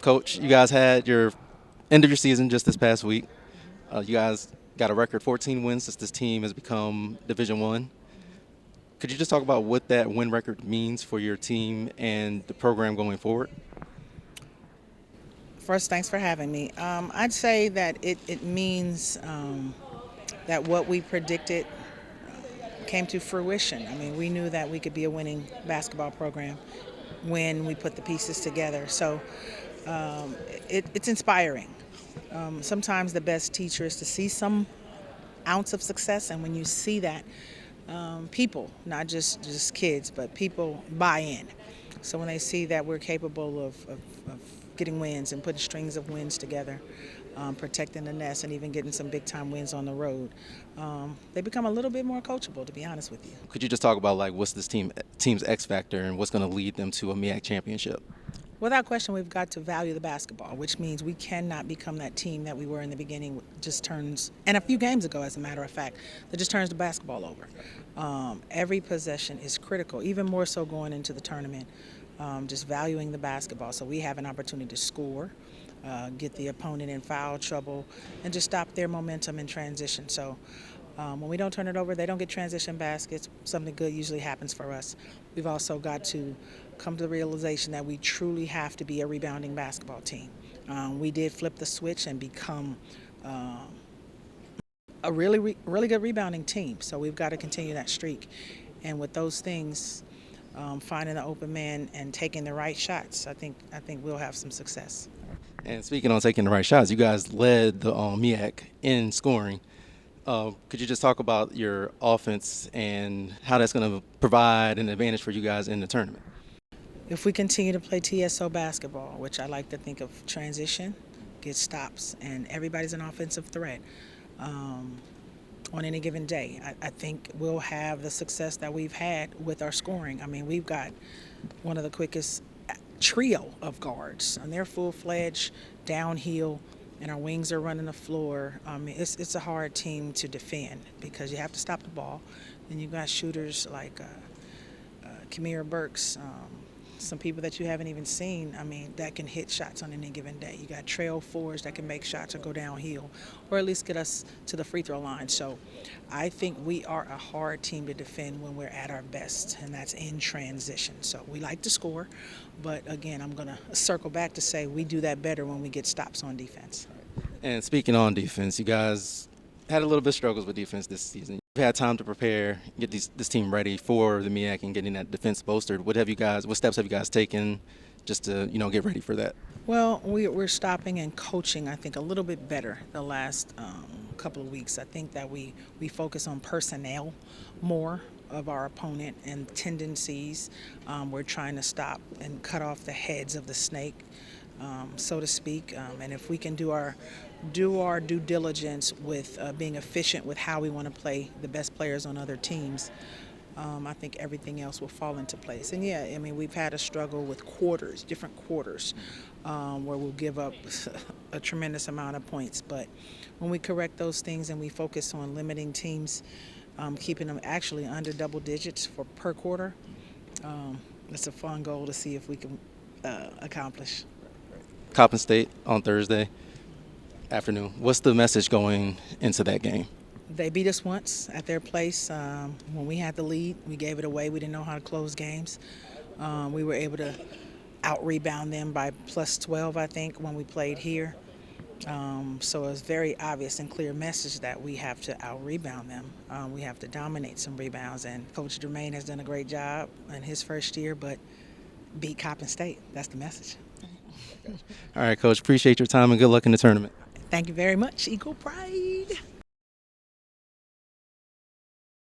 Coach, you guys had your end of your season just this past week. You guys got a record 14 wins since this team has become Division One. Could you just talk about what that win record means for your team and the program going forward? First, thanks for having me. I'd say that it means that what we predicted came to fruition. I mean, we knew that we could be a winning basketball program when we put the pieces together. So it's inspiring. Sometimes the best teacher is to see some ounce of success, and when you see that, people, not just kids, but people buy in. So when they see that we're capable of getting wins and putting strings of wins together, protecting the nest, and even getting some big-time wins on the road, they become a little bit more coachable, to be honest with you. Could you just talk about like what's this team's X factor and what's going to lead them to a MEAC championship? Without question, we've got to value the basketball, which means we cannot become that team that we were in the beginning, just turns, and a few games ago, as a matter of fact, that just turns the basketball over. Every possession is critical, even more so going into the tournament, just valuing the basketball. So we have an opportunity to score, get the opponent in foul trouble, and just stop their momentum in transition. So when we don't turn it over, they don't get transition baskets. Something good usually happens for us. We've also got to come to the realization that we truly have to be a rebounding basketball team. We did flip the switch and become a really good rebounding team. So we've got to continue that streak. And with those things, finding the open man and taking the right shots, I think we'll have some success. And speaking on taking the right shots, you guys led the MEAC in scoring. Could you just talk about your offense and how that's going to provide an advantage for you guys in the tournament? If we continue to play TSO basketball, which I like to think of transition, get stops, and everybody's an offensive threat on any given day, I think we'll have the success that we've had with our scoring. I mean, we've got one of the quickest trio of guards, and they're full-fledged downhill, and our wings are running the floor. I mean, it's a hard team to defend because you have to stop the ball. Then you've got shooters like Kamira Burks, some people that you haven't even seen, I mean, that can hit shots on any given day. You got trail fours that can make shots or go downhill, or at least get us to the free throw line. So I think we are a hard team to defend when we're at our best, and that's in transition. So we like to score, but again, I'm going to circle back to say we do that better when we get stops on defense. And speaking on defense, you guys had a little bit of struggles with defense this season. You've had time to prepare, get this team ready for the MEAC and getting that defense bolstered. What steps have you guys taken just to get ready for that? Well, we're stopping and coaching, I think, a little bit better the last couple of weeks. I think that we focus on personnel more of our opponent and tendencies. We're trying to stop and cut off the heads of the snake, so to speak. And if we can do our due diligence with being efficient with how we want to play the best players on other teams, I think everything else will fall into place. And yeah, I mean, we've had a struggle with different quarters, where we'll give up a tremendous amount of points. But when we correct those things and we focus on limiting teams, keeping them actually under double digits per quarter, it's a fun goal to see if we can accomplish. Coppin State on Thursday afternoon. What's the message going into that game? They beat us once at their place. When we had the lead, we gave it away. We didn't know how to close games. We were able to out-rebound them by plus 12, I think, when we played here. So it was very obvious and clear message that we have to out-rebound them. We have to dominate some rebounds, and Coach Jermaine has done a great job in his first year, but beat Coppin State. That's the message. All right, Coach, appreciate your time and good luck in the tournament. Thank you very much. Equal pride.